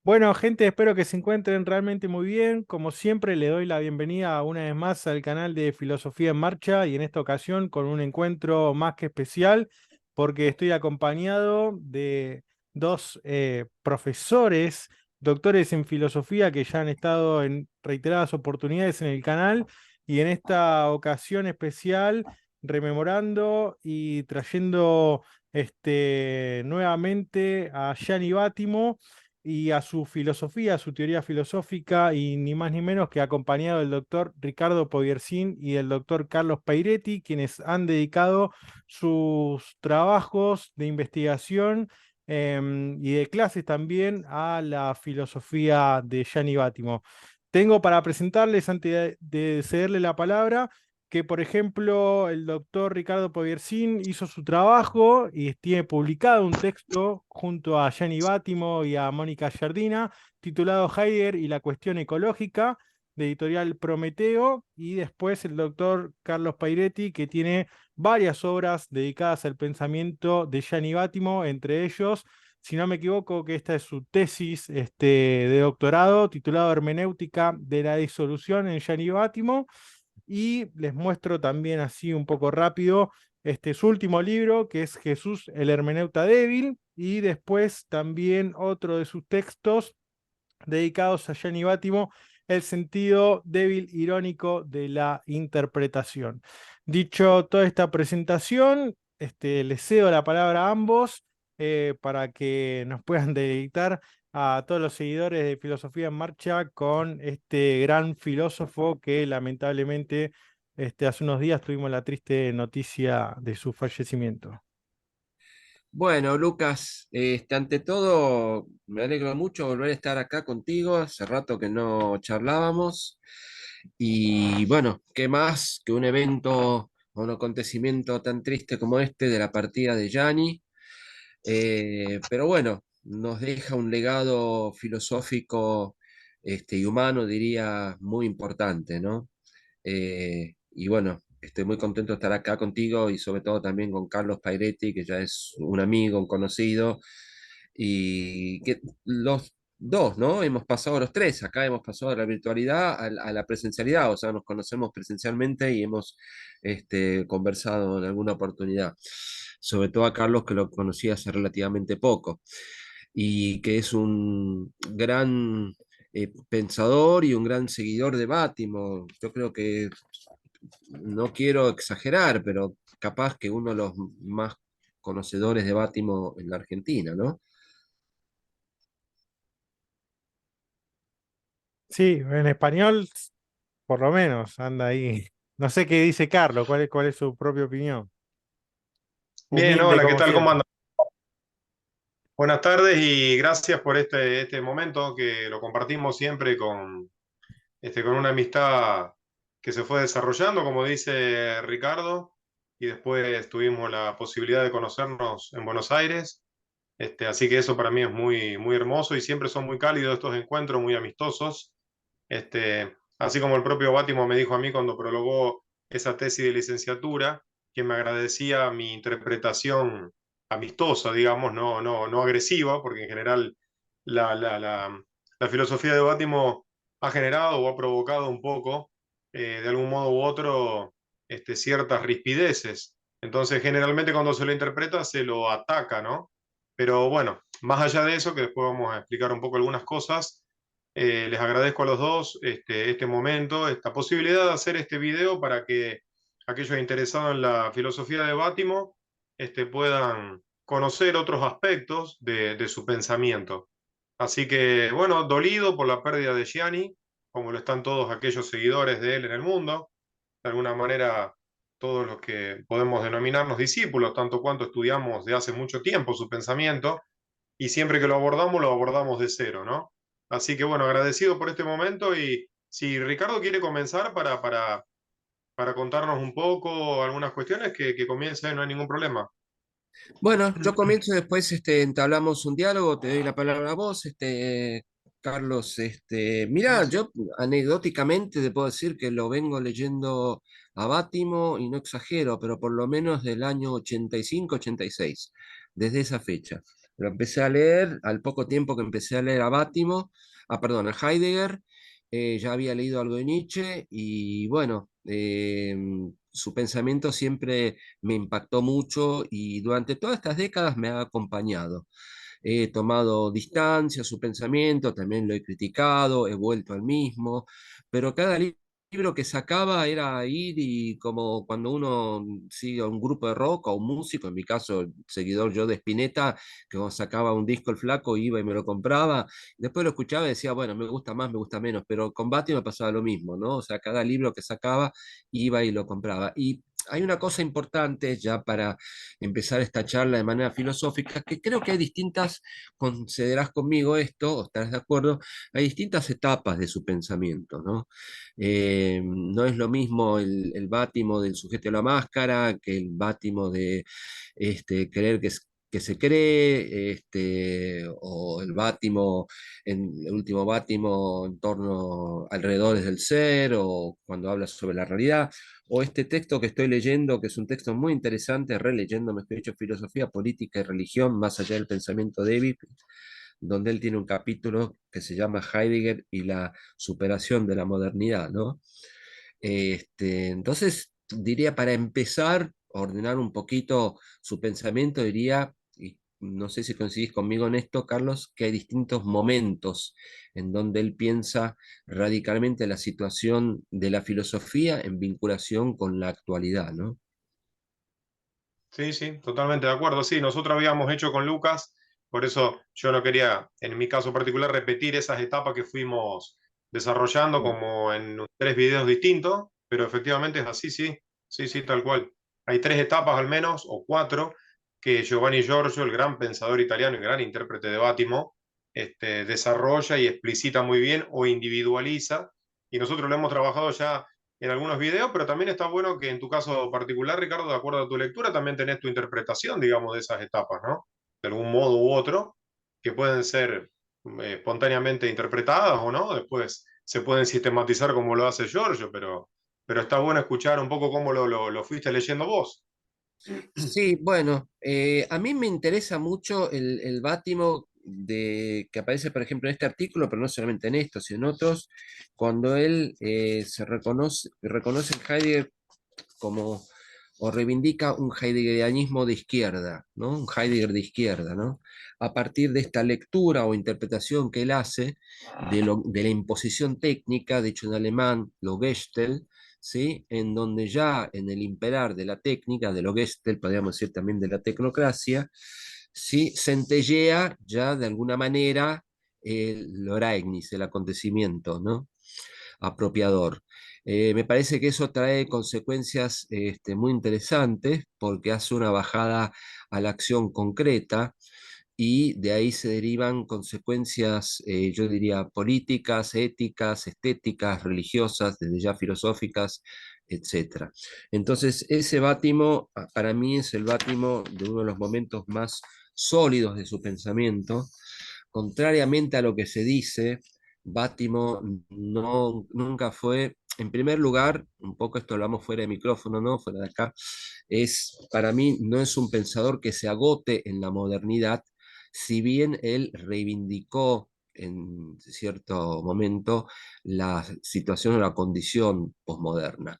Bueno, gente, espero que se encuentren realmente muy bien. Como siempre, le doy la bienvenida una vez más al canal de Filosofía en Marcha y en esta ocasión con un encuentro más que especial porque estoy acompañado de dos profesores, doctores en filosofía que ya han estado en reiteradas oportunidades en el canal y en esta ocasión especial rememorando y trayendo nuevamente a Gianni Bátimo y a su filosofía, a su teoría filosófica, y ni más ni menos que acompañado del doctor Ricardo Poiercin y del doctor Carlos Pairetti, quienes han dedicado sus trabajos de investigación y de clases también a la filosofía de Gianni Bátimo. Tengo para presentarles, antes de cederle la palabra, que, por ejemplo, el doctor Ricardo Poiercin hizo su trabajo y tiene publicado un texto junto a Gianni Bátimo y a Mónica Giardina, titulado Heidegger y la cuestión ecológica, de editorial Prometeo, y después el doctor Carlos Pairetti, que tiene varias obras dedicadas al pensamiento de Gianni Bátimo, entre ellos, si no me equivoco, que esta es su tesis de doctorado, titulado Hermenéutica de la disolución en Gianni Bátimo. Y les muestro también así un poco rápido su último libro, que es Jesús el Hermeneuta Débil, y después también otro de sus textos dedicados a Gianni Bátimo, El sentido débil irónico de la interpretación. Dicho toda esta presentación, les cedo la palabra a ambos para que nos puedan deleitar a todos los seguidores de Filosofía en Marcha con este gran filósofo que lamentablemente hace unos días tuvimos la triste noticia de su fallecimiento. Bueno, Lucas, ante todo, me alegro mucho volver a estar acá contigo. Hace rato que no charlábamos. Y bueno, ¿qué más que un evento o un acontecimiento tan triste como este de la partida de Gianni? Pero bueno, nos deja un legado filosófico, y humano, diría, muy importante, ¿no? Y bueno, estoy muy contento de estar acá contigo y sobre todo también con Carlos Pairetti, que ya es un amigo, un conocido, y que los dos, ¿no? Hemos pasado los tres, acá hemos pasado de la virtualidad a la presencialidad, o sea, nos conocemos presencialmente y hemos conversado en alguna oportunidad. Sobre todo a Carlos, que lo conocí hace relativamente poco, y que es un gran pensador y un gran seguidor de Bátimo. Yo creo que, no quiero exagerar, pero capaz que uno de los más conocedores de Bátimo en la Argentina, ¿no? Sí, en español, por lo menos, anda ahí. No sé qué dice Carlos, cuál es su propia opinión. Bien, Humilde hola, ¿qué como tal? ¿Cómo siempre. andan? Buenas tardes y gracias por este momento que lo compartimos siempre con una amistad que se fue desarrollando, como dice Ricardo, y después tuvimos la posibilidad de conocernos en Buenos Aires. Así que eso para mí es muy, muy hermoso y siempre son muy cálidos estos encuentros, muy amistosos. Así como el propio Bátimo me dijo a mí cuando prologó esa tesis de licenciatura, que me agradecía mi interpretación amistosa, digamos, no agresiva, porque en general la, la, la, la filosofía de Bátimo ha generado o ha provocado un poco, de algún modo u otro, ciertas rispideces. Entonces, generalmente cuando se lo interpreta, se lo ataca, ¿no? Pero bueno, más allá de eso, que después vamos a explicar un poco algunas cosas, les agradezco a los dos este momento, esta posibilidad de hacer este video para que aquellos interesados en la filosofía de Bátimo puedan conocer otros aspectos de su pensamiento. Así que, bueno, dolido por la pérdida de Gianni, como lo están todos aquellos seguidores de él en el mundo, de alguna manera todos los que podemos denominarnos discípulos, tanto cuanto estudiamos de hace mucho tiempo su pensamiento, y siempre que lo abordamos de cero, ¿no? Así que bueno, agradecido por este momento y si Ricardo quiere comenzar para contarnos un poco algunas cuestiones, que comience, no hay ningún problema. Bueno, yo comienzo, después entablamos un diálogo, te doy la palabra a vos, Carlos. Mirá, yo anecdóticamente te puedo decir que lo vengo leyendo a Bátimo, y no exagero, pero por lo menos del año 85, 86, desde esa fecha. Lo empecé a leer, al poco tiempo que empecé a leer a Bátimo, perdón, a Heidegger, ya había leído algo de Nietzsche y bueno, su pensamiento siempre me impactó mucho y durante todas estas décadas me ha acompañado. He tomado distancia a su pensamiento, también lo he criticado, he vuelto al mismo, pero cada libro que sacaba era ir y como cuando uno sigue a un grupo de rock o un músico, en mi caso, seguidor yo de Spinetta, que cuando sacaba un disco el flaco iba y me lo compraba, después lo escuchaba y decía, bueno, me gusta más, me gusta menos, pero con Batman me pasaba lo mismo, ¿no? O sea, cada libro que sacaba iba y lo compraba. Y hay una cosa importante ya para empezar esta charla de manera filosófica, que creo que hay distintas, considerás conmigo esto, o estarás de acuerdo, hay distintas etapas de su pensamiento, ¿no? No es lo mismo el Bátimo del sujeto de la máscara que el Bátimo de creer que se cree, o el Bátimo, el último Bátimo en torno alrededores del ser, o cuando habla sobre la realidad, o este texto que estoy leyendo, que es un texto muy interesante, releyendo, me estoy dicho, filosofía, política y religión, más allá del pensamiento débil, donde él tiene un capítulo que se llama Heidegger y la superación de la modernidad, ¿no? Entonces, diría, para empezar a ordenar un poquito su pensamiento, diría, y no sé si coincidís conmigo en esto, Carlos, que hay distintos momentos en donde él piensa radicalmente la situación de la filosofía en vinculación con la actualidad, ¿no? Sí, sí, totalmente de acuerdo. Sí, nosotros habíamos hecho con Lucas, por eso yo no quería, en mi caso particular, repetir esas etapas que fuimos desarrollando como en 3 videos distintos, pero efectivamente es así, sí, sí, sí, tal cual. Hay 3 etapas al menos, o 4, que Giovanni Giorgio, el gran pensador italiano y gran intérprete de Bátimo, desarrolla y explicita muy bien o individualiza, y nosotros lo hemos trabajado ya en algunos videos, pero también está bueno que en tu caso particular, Ricardo, de acuerdo a tu lectura, también tenés tu interpretación, digamos, de esas etapas, ¿no? De algún modo u otro, que pueden ser espontáneamente interpretadas o no, después se pueden sistematizar como lo hace Giorgio, pero está bueno escuchar un poco cómo lo fuiste leyendo vos. Sí, bueno, a mí me interesa mucho el Bátimo que aparece, por ejemplo, en este artículo, pero no solamente en esto, sino en otros, cuando él reconoce en Heidegger como, o reivindica un heideggerianismo de izquierda, ¿no? Un Heidegger de izquierda, ¿no? A partir de esta lectura o interpretación que él hace de la imposición técnica, dicho en alemán, lo Gestell, ¿sí? En donde ya en el imperar de la técnica, de lo Gestell, podríamos decir también de la tecnocracia, ¿sí? Centellea ya de alguna manera el Ereignis, el acontecimiento, ¿no? Apropiador. Me parece que eso trae consecuencias muy interesantes porque hace una bajada a la acción concreta y de ahí se derivan consecuencias, yo diría, políticas, éticas, estéticas, religiosas, desde ya filosóficas, etcétera. Entonces, ese Bátimo para mí es el Bátimo de uno de los momentos más sólidos de su pensamiento, contrariamente a lo que se dice. Bátimo no, nunca fue, en primer lugar, un poco esto lo hablamos fuera de micrófono, ¿no? Fuera de acá, para mí no es un pensador que se agote en la modernidad, si bien él reivindicó en cierto momento la situación o la condición posmoderna.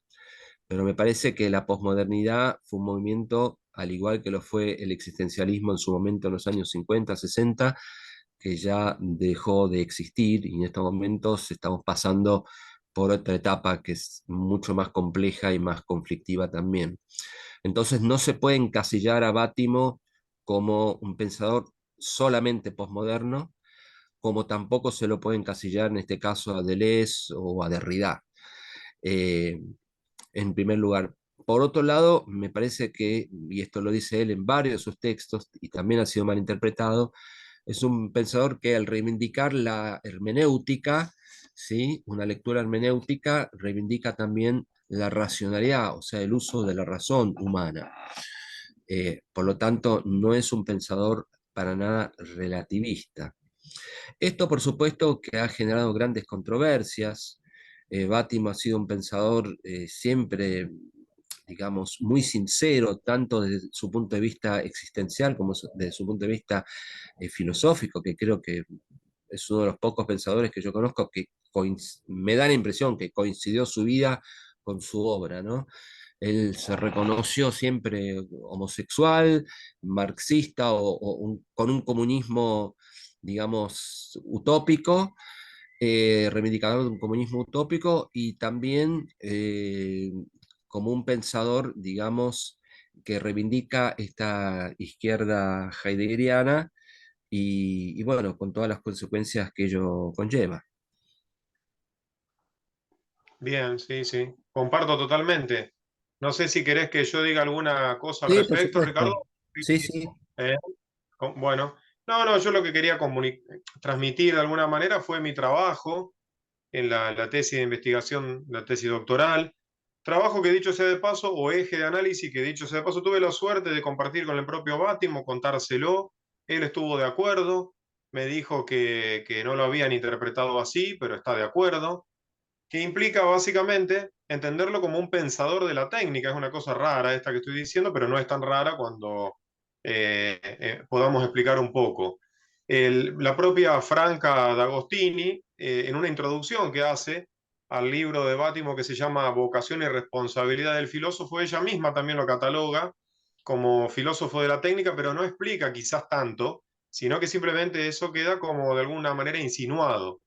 Pero me parece que la posmodernidad fue un movimiento, al igual que lo fue el existencialismo en su momento en los años 50, 60, que ya dejó de existir y en estos momentos estamos pasando por otra etapa que es mucho más compleja y más conflictiva también. Entonces no se puede encasillar a Bátimo como un pensador solamente posmoderno, como tampoco se lo puede encasillar en este caso a Deleuze o a Derrida. Eh, en primer lugar. Por otro lado, me parece que, y esto lo dice él en varios de sus textos, y también ha sido mal interpretado, es un pensador que al reivindicar la hermenéutica, ¿sí? Una lectura hermenéutica, reivindica también la racionalidad, o sea, el uso de la razón humana. Por lo tanto, no es un pensador para nada relativista. Esto, por supuesto, que ha generado grandes controversias. Bátimo ha sido un pensador siempre digamos, muy sincero, tanto desde su punto de vista existencial como desde su punto de vista filosófico, que creo que es uno de los pocos pensadores que yo conozco que me da la impresión que coincidió su vida con su obra, ¿no? Él se reconoció siempre homosexual, marxista con un comunismo, digamos, utópico, reivindicador de un comunismo utópico y también como un pensador, digamos, que reivindica esta izquierda heideggeriana y bueno, con todas las consecuencias que ello conlleva. Bien, sí, sí. Comparto totalmente. No sé si querés que yo diga alguna cosa al Sí, por respecto, Ricardo. supuesto. Sí, sí. Eh, bueno, no, yo lo que quería transmitir de alguna manera fue mi trabajo en la tesis de investigación, la tesis doctoral. Trabajo que dicho sea de paso, o eje de análisis que dicho sea de paso, tuve la suerte de compartir con el propio Bátimo, contárselo. Él estuvo de acuerdo, me dijo que no lo habían interpretado así, pero está de acuerdo, que implica básicamente entenderlo como un pensador de la técnica. Es una cosa rara esta que estoy diciendo, pero no es tan rara cuando podamos explicar un poco. La propia Franca D'Agostini, en una introducción que hace al libro de Bátimo que se llama Vocación y responsabilidad del filósofo, ella misma también lo cataloga como filósofo de la técnica, pero no explica quizás tanto, sino que simplemente eso queda como de alguna manera insinuado.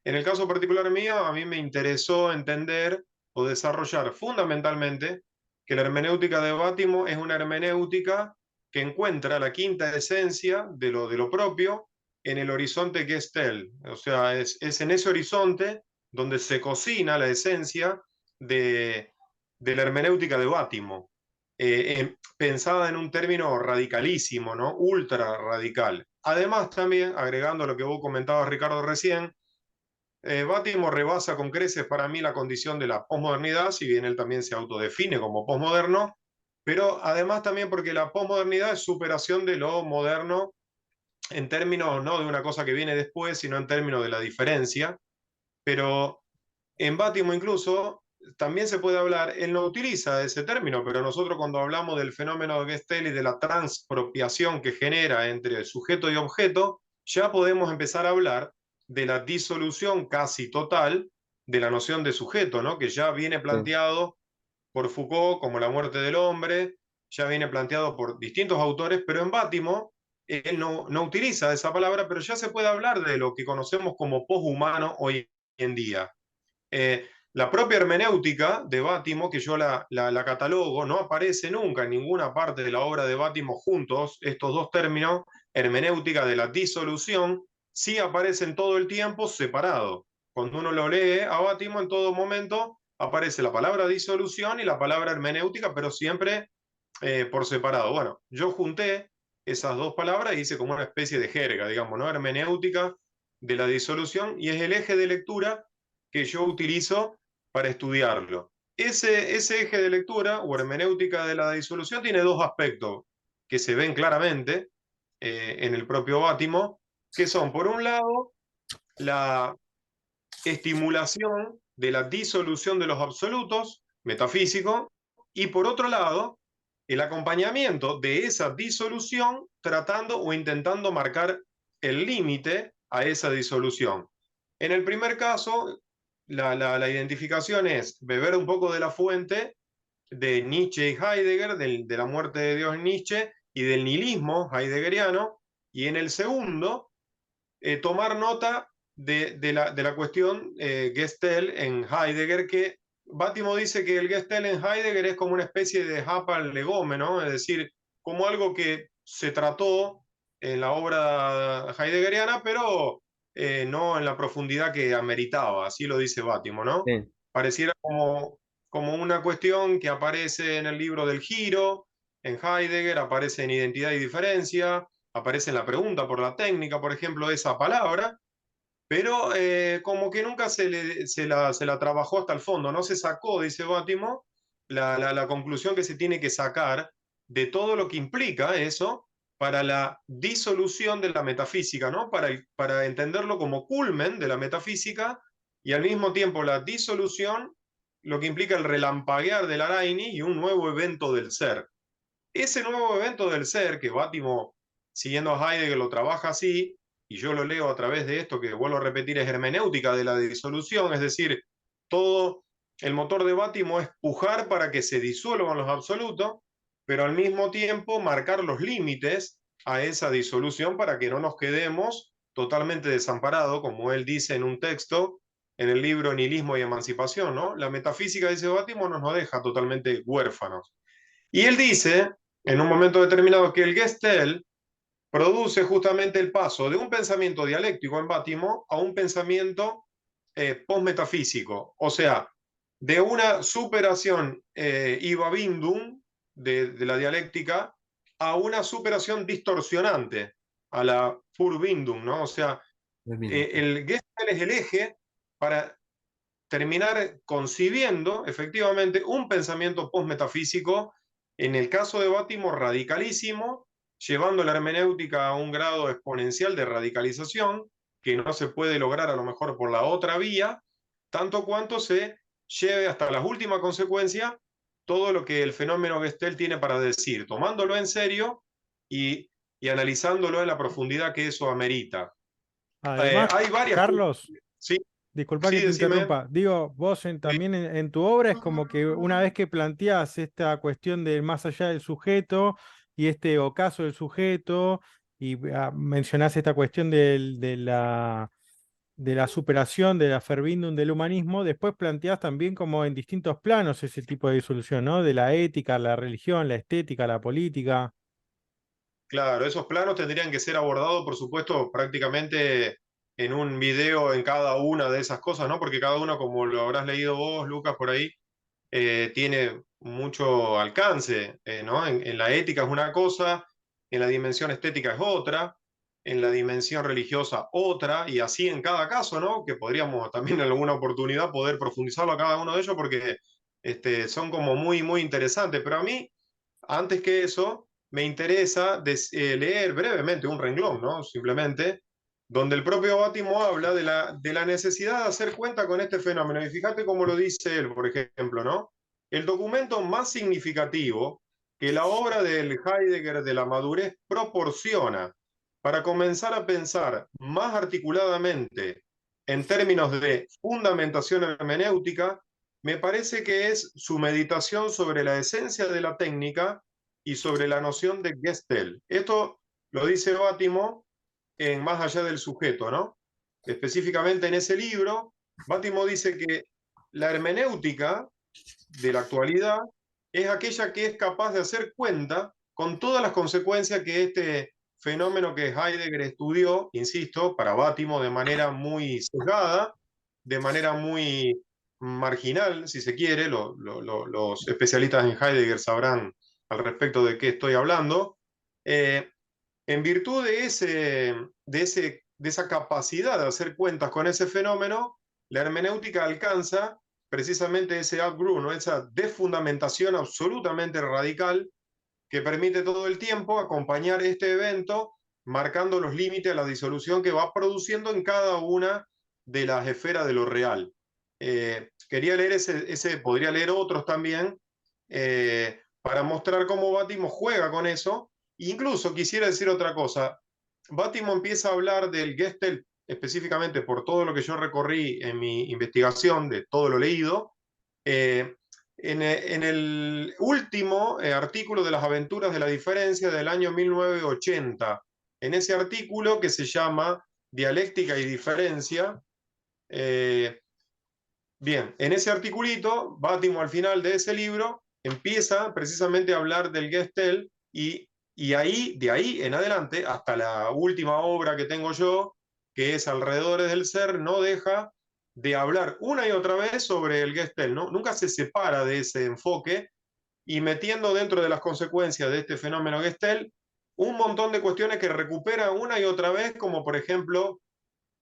En el caso particular mío, a mí me interesó entender o desarrollar fundamentalmente que la hermenéutica de Bátimo es una hermenéutica que encuentra la quinta esencia de lo propio en el horizonte Gestel. O sea, es en ese horizonte donde se cocina la esencia de la hermenéutica de Bátimo, pensada en un término radicalísimo, ¿no? Ultra radical. Además, también, agregando lo que vos comentabas, Ricardo, recién, Bátimo rebasa con creces para mí la condición de la posmodernidad, si bien él también se autodefine como posmoderno, pero además también porque la posmodernidad es superación de lo moderno en términos no de una cosa que viene después, sino en términos de la diferencia. Pero en Bátimo incluso también se puede hablar, él no utiliza ese término, pero nosotros cuando hablamos del fenómeno de Gestel y de la transpropiación que genera entre sujeto y objeto, ya podemos empezar a hablar de la disolución casi total de la noción de sujeto, ¿no? Que ya viene Sí. planteado por Foucault como la muerte del hombre, ya viene planteado por distintos autores, pero en Bátimo él no utiliza esa palabra, pero ya se puede hablar de lo que conocemos como poshumano hoy en día. La propia hermenéutica de Bátimo, que yo la catalogo, no aparece nunca en ninguna parte de la obra de Bátimo juntos, estos dos términos, hermenéutica de la disolución, sí aparecen todo el tiempo separados. Cuando uno lo lee a Bátimo, en todo momento aparece la palabra disolución y la palabra hermenéutica, pero siempre por separado. Bueno, yo junté esas dos palabras y hice como una especie de jerga, digamos, ¿no? Hermenéutica de la disolución, y es el eje de lectura que yo utilizo para estudiarlo. Ese eje de lectura o hermenéutica de la disolución tiene dos aspectos que se ven claramente en el propio Bátimo, que son, por un lado, la estimulación de la disolución de los absolutos metafísicos, y por otro lado, el acompañamiento de esa disolución tratando o intentando marcar el límite a esa disolución. En el primer caso, la identificación es beber un poco de la fuente de Nietzsche y Heidegger, de la muerte de Dios en Nietzsche y del nihilismo heideggeriano, y en el segundo, tomar nota de la cuestión Gestel en Heidegger, que Bátimo dice que el Gestel en Heidegger es como una especie de japa legómeno, es decir, como algo que se trató en la obra heideggeriana, pero no en la profundidad que ameritaba, así lo dice Bátimo, ¿no? Sí. Pareciera como una cuestión que aparece en el libro del Giro, en Heidegger, aparece en Identidad y Diferencia, aparece en la pregunta por la técnica, por ejemplo, esa palabra, pero como que nunca se la trabajó hasta el fondo, no se sacó, dice Bátimo, la conclusión que se tiene que sacar de todo lo que implica eso para la disolución de la metafísica, ¿no? Para entenderlo como culmen de la metafísica y al mismo tiempo la disolución lo que implica el relampaguear del Araini y un nuevo evento del ser. Ese nuevo evento del ser, que Bátimo, siguiendo a Heidegger, lo trabaja así, y yo lo leo a través de esto que vuelvo a repetir, es hermenéutica de la disolución, es decir, todo el motor de Bátimo es pujar para que se disuelvan los absolutos, pero al mismo tiempo marcar los límites a esa disolución para que no nos quedemos totalmente desamparados, como él dice en un texto en el libro Nihilismo y Emancipación, ¿no? La metafísica, dice Bátimo, no nos deja totalmente huérfanos. Y él dice, en un momento determinado, que el Gestell produce justamente el paso de un pensamiento dialéctico en Bátimo a un pensamiento postmetafísico, o sea, de una superación iva bindum de la dialéctica a una superación distorsionante, a la furbindum, ¿no? O sea, el Gestell es el eje para terminar concibiendo efectivamente un pensamiento postmetafísico, en el caso de Bátimo radicalísimo, llevando la hermenéutica a un grado exponencial de radicalización que no se puede lograr a lo mejor por la otra vía, tanto cuanto se lleve hasta las últimas consecuencias todo lo que el fenómeno Gestell tiene para decir, tomándolo en serio y analizándolo en la profundidad que eso amerita. Además, Hay varias... Carlos, Sí, disculpa sí, que te decime. interrumpa. Digo, vos también en tu obra es como que una vez que planteás esta cuestión de más allá del sujeto y este ocaso del sujeto, y mencionás esta cuestión de la superación, de la Verbindung del humanismo, después planteás también como en distintos planos ese tipo de disolución, ¿no? De la ética, la religión, la estética, la política. Claro, esos planos tendrían que ser abordados, por supuesto, prácticamente en un video en cada una de esas cosas, ¿no? Porque cada uno, como lo habrás leído vos, Lucas, por ahí, tiene mucho alcance, ¿no? En la ética es una cosa, en la dimensión estética es otra, en la dimensión religiosa otra, y así en cada caso, ¿no? Que podríamos también en alguna oportunidad poder profundizarlo a cada uno de ellos porque son como muy, muy interesantes. Pero a mí, antes que eso, me interesa leer brevemente un renglón, ¿no? Simplemente, donde el propio Bátimo habla de la necesidad de hacer cuenta con este fenómeno. Y fíjate cómo lo dice él, por ejemplo, ¿no? El documento más significativo que la obra del Heidegger de la madurez proporciona para comenzar a pensar más articuladamente en términos de fundamentación hermenéutica, me parece que es su meditación sobre la esencia de la técnica y sobre la noción de Gestell. Esto lo dice Bátimo en Más allá del sujeto, ¿no? Específicamente en ese libro, Bátimo dice que la hermenéutica de la actualidad es aquella que es capaz de hacer cuenta con todas las consecuencias que este fenómeno que Heidegger estudió, insisto, para Bátimo de manera muy sesgada, de manera muy marginal, si se quiere, los especialistas en Heidegger sabrán al respecto de qué estoy hablando, en virtud de esa capacidad de hacer cuentas con ese fenómeno, la hermenéutica alcanza precisamente ese outgrew, ¿no? Esa desfundamentación absolutamente radical que permite todo el tiempo acompañar este evento marcando los límites a la disolución que va produciendo en cada una de las esferas de lo real. Quería leer podría leer otros también, para mostrar cómo Bátimo juega con eso. Incluso quisiera decir otra cosa. Bátimo empieza a hablar del Gestell específicamente por todo lo que yo recorrí en mi investigación, de todo lo leído. En el último artículo de las aventuras de la diferencia del año 1980, en ese artículo que se llama Dialéctica y Diferencia, bien, en ese articulito, Bátimo al final de ese libro empieza precisamente a hablar del Gestell y ahí, de ahí en adelante, hasta la última obra que tengo yo, que es Alrededores del Ser, no deja de hablar una y otra vez sobre el Gestell, ¿no? Nunca se separa de ese enfoque y metiendo dentro de las consecuencias de este fenómeno Gestell un montón de cuestiones que recupera una y otra vez, como por ejemplo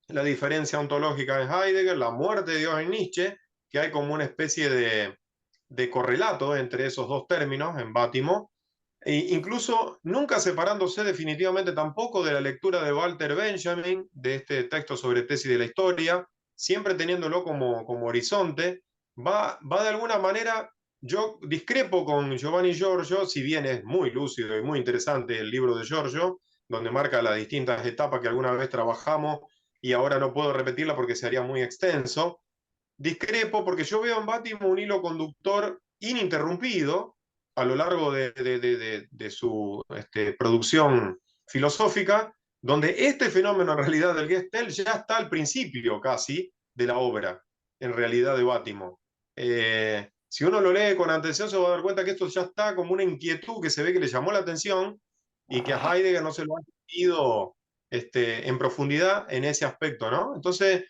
la diferencia ontológica en Heidegger, la muerte de Dios en Nietzsche, que hay como una especie de correlato entre esos dos términos en Bátimo, e incluso nunca separándose definitivamente tampoco de la lectura de Walter Benjamin, de este texto sobre tesis de la historia, siempre teniéndolo como horizonte, va de alguna manera, yo discrepo con Giovanni Giorgio, si bien es muy lúcido y muy interesante el libro de Giorgio, donde marca las distintas etapas que alguna vez trabajamos y ahora no puedo repetirla porque sería muy extenso. Discrepo porque yo veo en Bátimo un hilo conductor ininterrumpido a lo largo de su producción filosófica, donde este fenómeno en realidad del Gestel ya está al principio casi de la obra, en realidad de Bátimo. Si uno lo lee con atención se va a dar cuenta que esto ya está como una inquietud que se ve que le llamó la atención y que a Heidegger no se lo ha ido en profundidad en ese aspecto, ¿no? Entonces,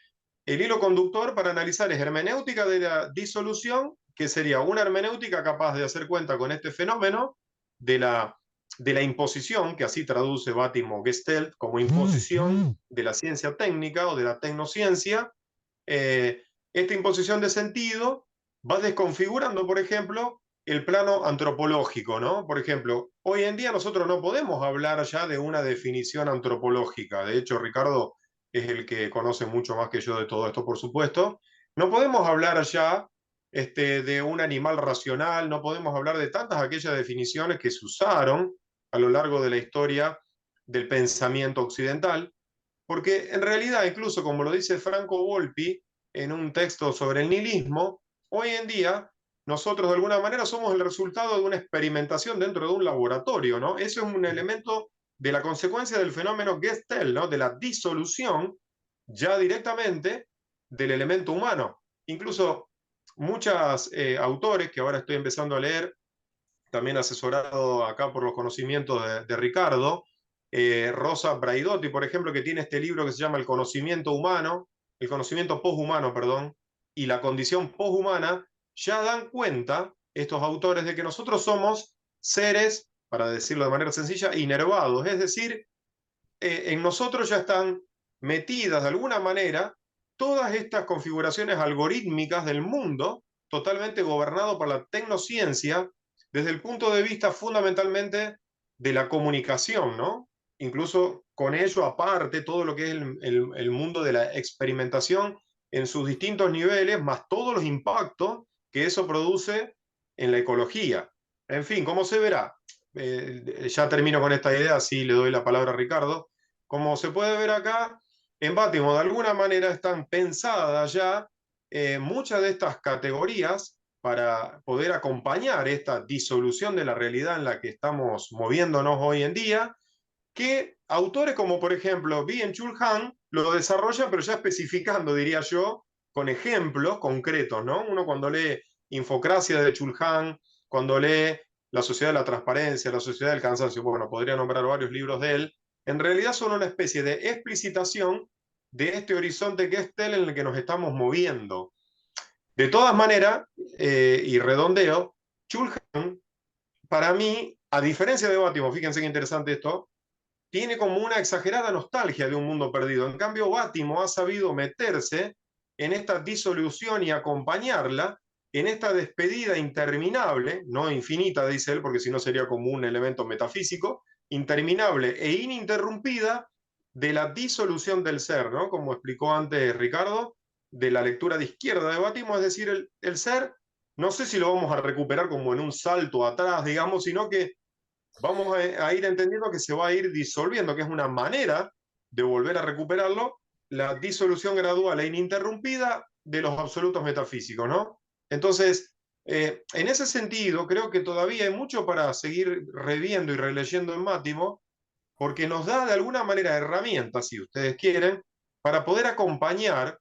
el hilo conductor para analizar es hermenéutica de la disolución, que sería una hermenéutica capaz de hacer cuenta con este fenómeno de la imposición, que así traduce Bátimo Gestalt como imposición de la ciencia técnica o de la tecnociencia. Esta imposición de sentido va desconfigurando, por ejemplo, el plano antropológico, ¿no? Por ejemplo, hoy en día nosotros no podemos hablar ya de una definición antropológica. De hecho, Ricardo es el que conoce mucho más que yo de todo esto, por supuesto. No podemos hablar ya de un animal racional, no podemos hablar de tantas aquellas definiciones que se usaron a lo largo de la historia del pensamiento occidental, porque en realidad, incluso como lo dice Franco Volpi en un texto sobre el nihilismo, hoy en día nosotros de alguna manera somos el resultado de una experimentación dentro de un laboratorio, ¿no? Eso es un elemento de la consecuencia del fenómeno Gestalt, ¿no? De la disolución ya directamente del elemento humano. Incluso muchos autores que ahora estoy empezando a leer, también asesorado acá por los conocimientos de Ricardo, Rosa Braidotti, por ejemplo, que tiene este libro que se llama El conocimiento humano, el conocimiento poshumano, perdón, y la condición poshumana, ya dan cuenta, estos autores, de que nosotros somos seres, para decirlo de manera sencilla, inervados, es decir, en nosotros ya están metidas de alguna manera todas estas configuraciones algorítmicas del mundo, totalmente gobernado por la tecnociencia, desde el punto de vista fundamentalmente de la comunicación, ¿no? Incluso con ello aparte todo lo que es el mundo de la experimentación en sus distintos niveles, más todos los impactos que eso produce en la ecología. En fin, como se verá, ya termino con esta idea, así le doy la palabra a Ricardo. Como se puede ver acá, en Bátimo de alguna manera están pensadas ya muchas de estas categorías para poder acompañar esta disolución de la realidad en la que estamos moviéndonos hoy en día, que autores como por ejemplo Byung-Chul Han lo desarrollan, pero ya especificando, diría yo, con ejemplos concretos, ¿no? Uno cuando lee Infocracia de Chul Han, cuando lee La Sociedad de la Transparencia, La Sociedad del Cansancio, bueno, podría nombrar varios libros de él, en realidad son una especie de explicitación de este horizonte que es en el que nos estamos moviendo. De todas maneras, y redondeo, Chul Han, para mí, a diferencia de Bátimo, fíjense qué interesante esto, tiene como una exagerada nostalgia de un mundo perdido. En cambio, Bátimo ha sabido meterse en esta disolución y acompañarla en esta despedida interminable, no infinita, dice él, porque si no sería como un elemento metafísico, interminable e ininterrumpida de la disolución del ser, ¿no? Como explicó antes Ricardo, de la lectura de izquierda de Bátimo, es decir, el ser, no sé si lo vamos a recuperar como en un salto atrás, digamos, sino que vamos a ir entendiendo que se va a ir disolviendo, que es una manera de volver a recuperarlo, la disolución gradual e ininterrumpida de los absolutos metafísicos, ¿no? Entonces, en ese sentido, creo que todavía hay mucho para seguir reviendo y releyendo en Bátimo, porque nos da de alguna manera herramientas, si ustedes quieren, para poder acompañar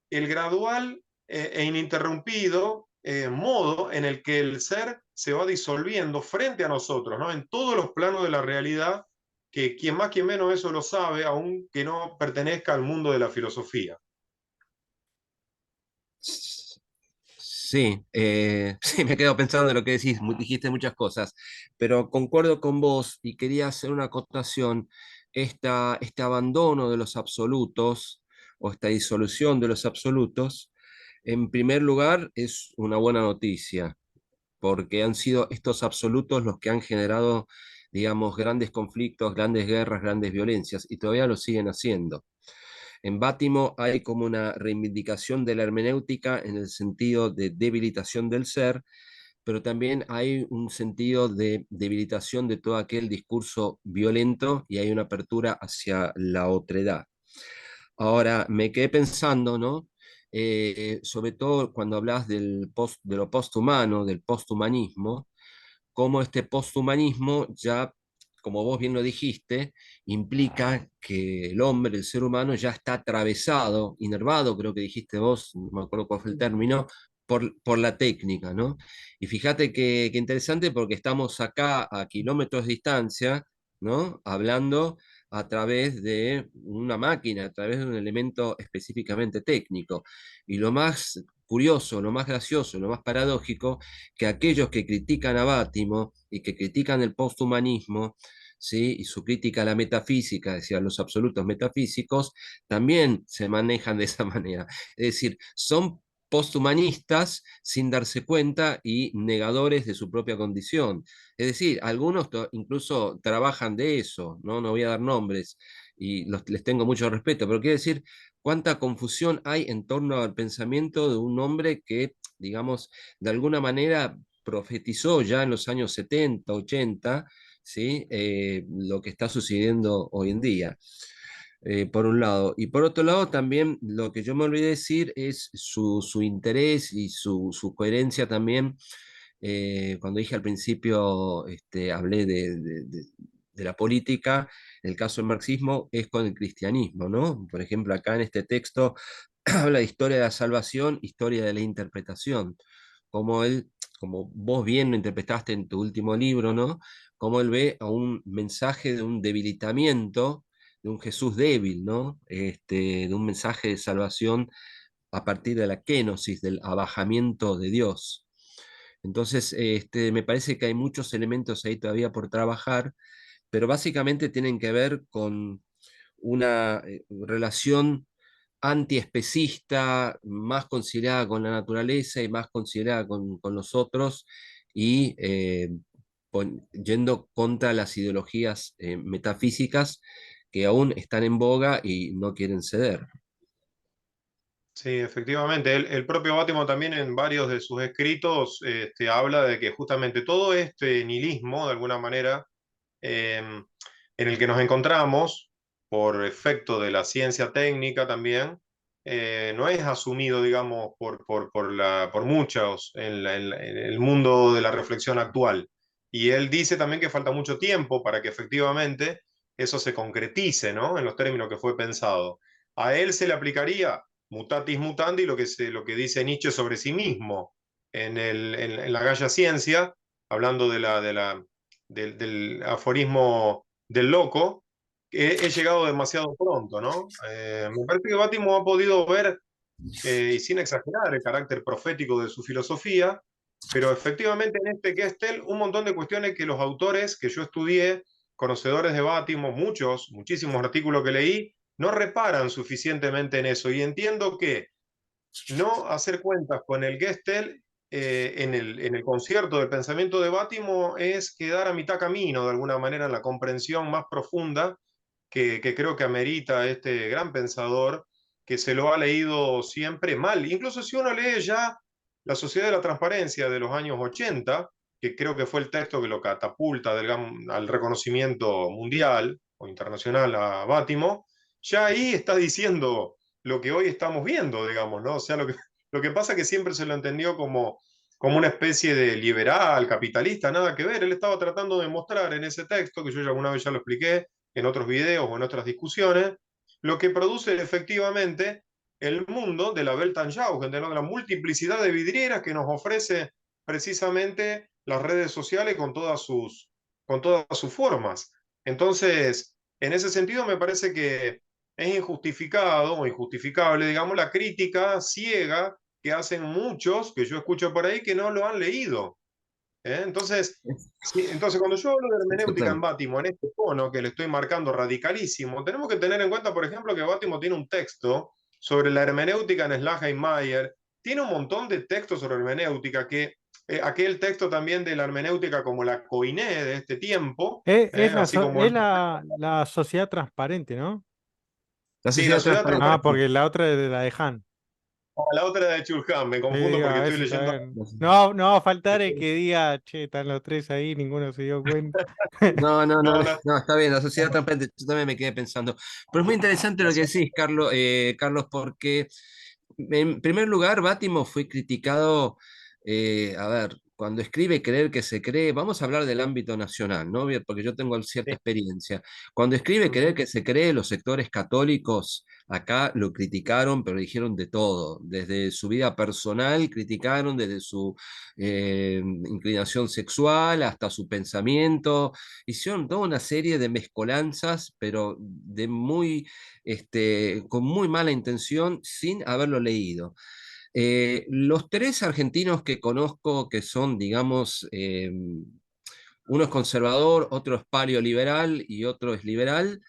el gradual e ininterrumpido modo en el que el ser se va disolviendo frente a nosotros, ¿no? En todos los planos de la realidad, que quien más, quien menos eso lo sabe, aunque no pertenezca al mundo de la filosofía. Sí, sí, me quedo pensando en lo que decís, dijiste muchas cosas, pero concuerdo con vos y quería hacer una acotación. Este abandono de los absolutos o esta disolución de los absolutos, en primer lugar, es una buena noticia, porque han sido estos absolutos los que han generado, digamos, grandes conflictos, grandes guerras, grandes violencias, y todavía lo siguen haciendo. En Bátimo hay como una reivindicación de la hermenéutica en el sentido de debilitación del ser, pero también hay un sentido de debilitación de todo aquel discurso violento y hay una apertura hacia la otredad. Ahora, me quedé pensando, ¿no? Sobre todo cuando hablas de lo posthumano, del posthumanismo, cómo este posthumanismo ya, como vos bien lo dijiste, implica que el hombre, el ser humano, ya está atravesado, inervado, creo que dijiste vos, no me acuerdo cuál fue el término, por la técnica, ¿no? Y fíjate que interesante porque estamos acá a kilómetros de distancia, ¿no? Hablando a través de una máquina, a través de un elemento específicamente técnico. Y lo más curioso, lo más gracioso, lo más paradójico, que aquellos que critican a Bátimo y que critican el posthumanismo, ¿sí? Y su crítica a la metafísica, es decir, a los absolutos metafísicos, también se manejan de esa manera. Es decir, son posthumanistas sin darse cuenta y negadores de su propia condición. Es decir, algunos incluso trabajan de eso, ¿no? No voy a dar nombres y les tengo mucho respeto, pero quiero decir cuánta confusión hay en torno al pensamiento de un hombre que, digamos, de alguna manera profetizó ya en los años 70, 80, ¿sí? Lo que está sucediendo hoy en día. Por un lado. Y por otro lado, también lo que yo me olvidé decir es su interés y su coherencia también. Cuando dije al principio, hablé de la política, el caso del marxismo es con el cristianismo, ¿no? Por ejemplo, acá en este texto habla de historia de la salvación, historia de la interpretación, como él, como vos bien lo interpretaste en tu último libro, ¿no? Cómo él ve a un mensaje de un debilitamiento, de un Jesús débil, ¿no? De un mensaje de salvación a partir de la kenosis, del abajamiento de Dios. Entonces, me parece que hay muchos elementos ahí todavía por trabajar, pero básicamente tienen que ver con una relación antiespecista, más considerada con la naturaleza y más considerada con los otros, y yendo contra las ideologías metafísicas que aún están en boga y no quieren ceder. Sí, efectivamente. El propio Bátimo también en varios de sus escritos habla de que justamente todo este nihilismo, de alguna manera, en el que nos encontramos, por efecto de la ciencia técnica también, no es asumido, digamos, por muchos en el mundo de la reflexión actual. Y él dice también que falta mucho tiempo para que efectivamente eso se concretice, ¿no? En los términos que fue pensado. A él se le aplicaría mutatis mutandi lo que dice Nietzsche sobre sí mismo en la Gaia Ciencia, hablando del aforismo del loco, he llegado demasiado pronto, ¿no? Me parece que Bátimo ha podido ver, y sin exagerar, el carácter profético de su filosofía, pero efectivamente en este Gestel un montón de cuestiones que los autores que yo estudié, conocedores de Bátimo, muchísimos artículos que leí, no reparan suficientemente en eso. Y entiendo que no hacer cuentas con el Gestel en el concierto del pensamiento de Bátimo es quedar a mitad camino, de alguna manera, en la comprensión más profunda que creo que amerita este gran pensador que se lo ha leído siempre mal. Incluso si uno lee ya La Sociedad de la Transparencia de los años 80, que creo que fue el texto que lo catapulta al reconocimiento mundial o internacional a Bátimo, ya ahí está diciendo lo que hoy estamos viendo, digamos, ¿no? O sea, lo que pasa es que siempre se lo entendió como una especie de liberal, capitalista, nada que ver. Él estaba tratando de mostrar en ese texto, que yo ya alguna vez ya lo expliqué en otros videos o en otras discusiones, lo que produce efectivamente el mundo de la Weltanschauung, de la multiplicidad de vidrieras que nos ofrece precisamente las redes sociales con todas sus formas. Entonces, en ese sentido me parece que es injustificado o injustificable, digamos, la crítica ciega que hacen muchos que yo escucho por ahí que no lo han leído. Entonces, sí, entonces, cuando yo hablo de hermenéutica en Total. Bátimo, en este tono que le estoy marcando radicalísimo, tenemos que tener en cuenta, por ejemplo, que Bátimo tiene un texto sobre la hermenéutica en Schlagheim-Meyer, tiene un montón de textos sobre hermenéutica, que aquel texto también de la hermenéutica como la Koiné de este tiempo, así como Es la sociedad transparente, ¿no? La Sí, la sociedad sociedad transparente. Ah, transparente. porque la otra es de la de Han. La otra era de Chulhan, me confundo Sí, porque a estoy veces está leyendo. bien. No, no va a faltar el que diga, che, están los tres ahí, ninguno se dio cuenta. No, no, no, No, no, no. no, está bien, la sociedad transparente, yo también me quedé pensando. Pero es muy interesante lo que decís, Carlos, porque en primer lugar, Bátimo fue criticado, a ver, cuando escribe Creer que se cree, vamos a hablar del ámbito nacional, ¿no? Bien, porque yo tengo cierta Sí. experiencia. Cuando escribe Creer Ujú. que se cree, los sectores católicos acá lo criticaron, pero dijeron de todo, desde su vida personal criticaron, desde su inclinación sexual hasta su pensamiento, hicieron toda una serie de mezcolanzas, pero con muy mala intención, sin haberlo leído. Los tres argentinos que conozco que son, digamos, uno es conservador, otro es paleoliberal y otro es liberal,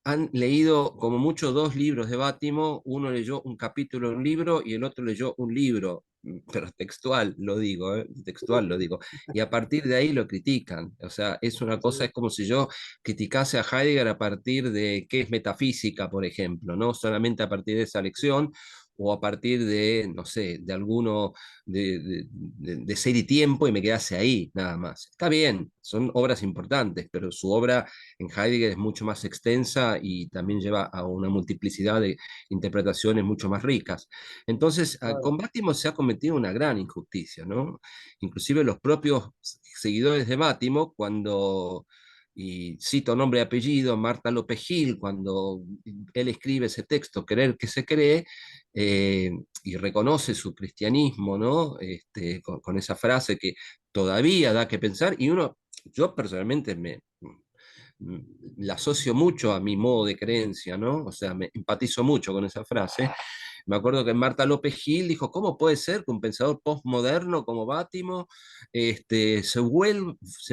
han leído como mucho dos libros de Bátimo, uno leyó un capítulo de un libro y el otro leyó un libro, pero textual lo digo, textual lo digo, y a partir de ahí lo critican. O sea, es una cosa, Sí, es como si yo criticase a Heidegger a partir de qué es metafísica, por ejemplo, no solamente a partir de esa lección o a partir de, no sé, de alguno de Ser y Tiempo y me quedase ahí, nada más. Está bien, son obras importantes, pero su obra en Heidegger es mucho más extensa y también lleva a una multiplicidad de interpretaciones mucho más ricas. Entonces, claro. con Bátimo se ha cometido una gran injusticia, ¿no? Inclusive los propios seguidores de Bátimo, cuando, y cito nombre y apellido, Marta López Gil, cuando él escribe ese texto, Creer que se cree, y reconoce su cristianismo, ¿no? Con esa frase que todavía da que pensar, y uno, yo personalmente la asocio mucho a mi modo de creencia, ¿no? O sea, me empatizo mucho con esa frase. Me acuerdo que Marta López Gil dijo, ¿cómo puede ser que un pensador postmoderno como Bátimo se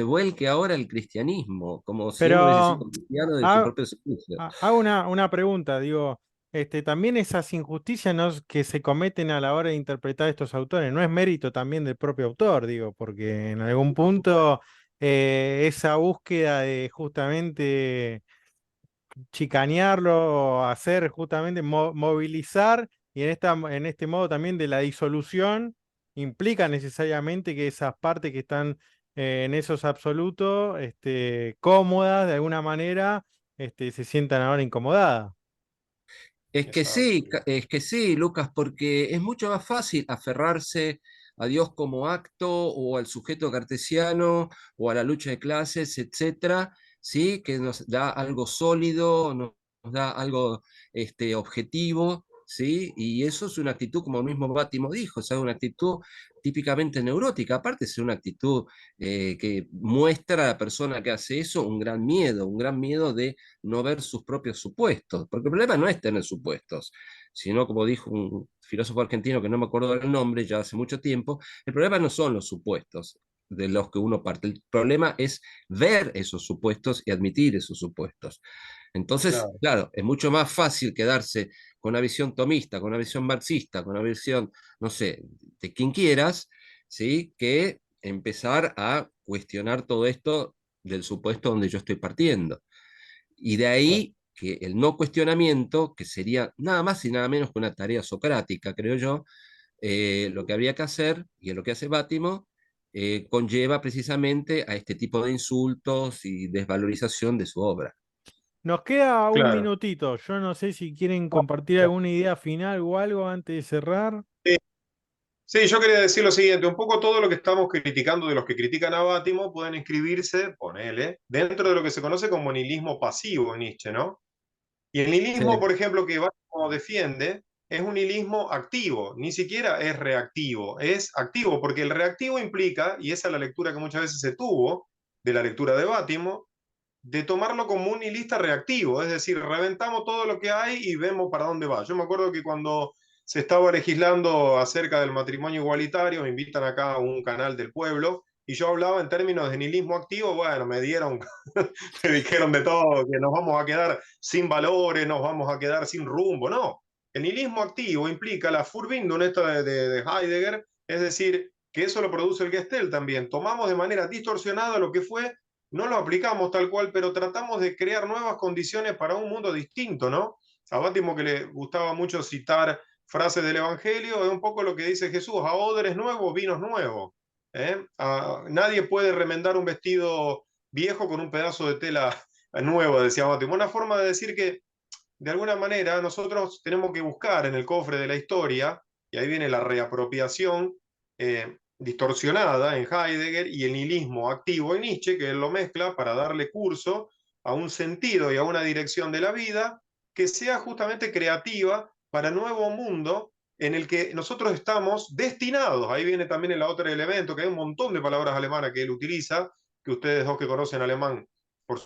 vuelque ahora al cristianismo, como si él no hubiese Pero sido cristiano de su ha- propio servicio? hago una pregunta, digo, también esas injusticias que se cometen a la hora de interpretar estos autores, no es mérito también del propio autor, digo, porque en algún Por supuesto. punto esa búsqueda de justamente chicanearlo, hacer justamente movilizar y en este modo también de la disolución implica necesariamente que esas partes que están en esos absolutos, cómodas de alguna manera, se sientan ahora incomodadas. Exacto. Es que sí, Lucas, porque es mucho más fácil aferrarse a Dios como acto o al sujeto cartesiano o a la lucha de clases, etcétera, ¿sí? Que nos da algo sólido, nos da algo objetivo, ¿sí? Y eso es una actitud, como el mismo Bátimo dijo, o sea, una actitud típicamente neurótica, aparte es una actitud que muestra a la persona que hace eso un gran miedo de no ver sus propios supuestos, porque el problema no es tener supuestos, sino como dijo un filósofo argentino que no me acuerdo del nombre ya hace mucho tiempo, el problema no son los supuestos de los que uno parte, el problema es ver esos supuestos y admitir esos supuestos. Entonces, Claro. claro, es mucho más fácil quedarse con una visión tomista, con una visión marxista, con una visión, no sé, de quien quieras, ¿sí? Que empezar a cuestionar todo esto del supuesto donde yo estoy partiendo. Y de Claro. ahí que el no cuestionamiento, que sería nada más y nada menos que una tarea socrática, creo yo, lo que habría que hacer, y es lo que hace Bátimo, conlleva precisamente a este tipo de insultos y desvalorización de su obra. Nos queda un Claro. minutito. Yo no sé si quieren compartir alguna idea final o algo antes de cerrar. Sí, sí, yo quería decir lo siguiente, un poco todo lo que estamos criticando de los que critican a Bátimo pueden inscribirse, ponele, dentro de lo que se conoce como nihilismo pasivo en Nietzsche, ¿no? Y el Sí. nihilismo, por ejemplo, que Bátimo defiende, es un nihilismo activo, ni siquiera es reactivo, es activo, porque el reactivo implica, y esa es la lectura que muchas veces se tuvo de la lectura de Bátimo, de tomarlo como un nihilista reactivo, es decir, reventamos todo lo que hay y vemos para dónde va. Yo me acuerdo que cuando se estaba legislando acerca del matrimonio igualitario, me invitan acá a un canal del pueblo, y yo hablaba en términos de nihilismo activo, bueno, me dieron, me dijeron de todo, que nos vamos a quedar sin valores, nos vamos a quedar sin rumbo, no. El nihilismo activo implica la Furbindung esta de Heidegger, es decir, que eso lo produce el Gestel también. Tomamos de manera distorsionada lo que fue, no lo aplicamos tal cual, pero tratamos de crear nuevas condiciones para un mundo distinto, ¿no? a Bátimo, que le gustaba mucho citar frases del Evangelio, es un poco lo que dice Jesús: a odres nuevos, vinos nuevos. Nadie puede remendar un vestido viejo con un pedazo de tela nuevo, decía Bátimo. Una forma de decir que, de alguna manera, nosotros tenemos que buscar en el cofre de la historia, y ahí viene la reapropiación distorsionada en Heidegger y el nihilismo activo en Nietzsche, que él lo mezcla para darle curso a un sentido y a una dirección de la vida que sea justamente creativa para el nuevo mundo en el que nosotros estamos destinados. Ahí viene también el otro elemento, que hay un montón de palabras alemanas que él utiliza, que ustedes dos que conocen alemán, por